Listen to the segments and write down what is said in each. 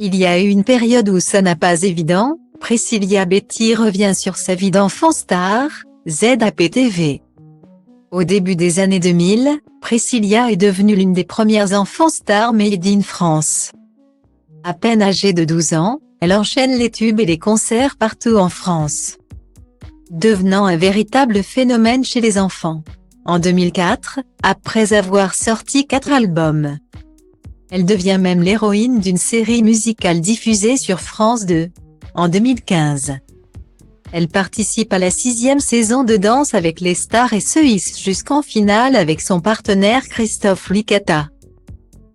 Il y a eu une période où ça n'a pas évident, Priscilla Betty revient sur sa vie d'enfant star, ZAPTV. Au début des années 2000, Priscilla est devenue l'une des premières enfants stars made in France. À peine âgée de 12 ans, elle enchaîne les tubes et les concerts partout en France, devenant un véritable phénomène chez les enfants. En 2004, après avoir sorti 4 albums, elle devient même l'héroïne d'une série musicale diffusée sur France 2. En 2015, elle participe à la 6e saison de Danse avec les stars et se hisse jusqu'en finale avec son partenaire Christophe Licata.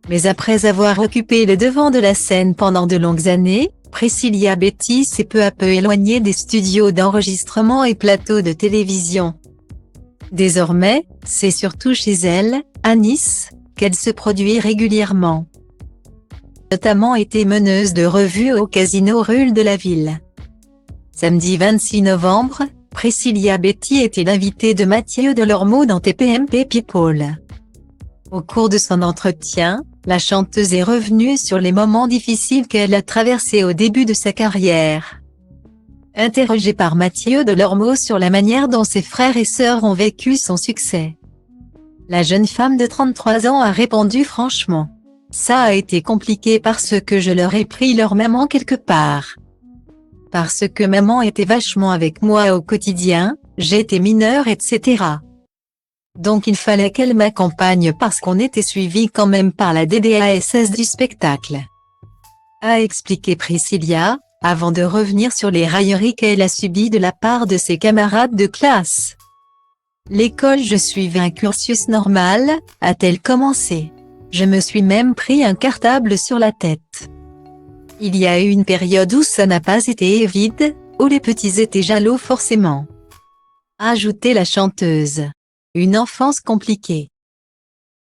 Mais après avoir occupé le devant de la scène pendant de longues années, Priscilla Betty s'est peu à peu éloignée des studios d'enregistrement et plateaux de télévision. Désormais, c'est surtout chez elle, à Nice, qu'elle se produit régulièrement. Notamment été meneuse de revue au Casino Rulle de la ville. Samedi 26 novembre, Priscilla Betty était l'invitée de Mathieu Delormeau dans TPMP People. Au cours de son entretien, la chanteuse est revenue sur les moments difficiles qu'elle a traversés au début de sa carrière. Interrogée par Mathieu Delormeau sur la manière dont ses frères et sœurs ont vécu son succès, la jeune femme de 33 ans a répondu franchement: « Ça a été compliqué parce que je leur ai pris leur maman quelque part. Parce que maman était vachement avec moi au quotidien, j'étais mineure etc. Donc il fallait qu'elle m'accompagne parce qu'on était suivi quand même par la DDASS du spectacle. » A expliqué Priscilla, avant de revenir sur les railleries qu'elle a subies de la part de ses camarades de classe. L'école, je suivais un cursus normal, a-t-elle commencé. Je me suis même pris un cartable sur la tête. Il y a eu une période où ça n'a pas été vide, où les petits étaient jaloux forcément. A ajouté la chanteuse. Une enfance compliquée.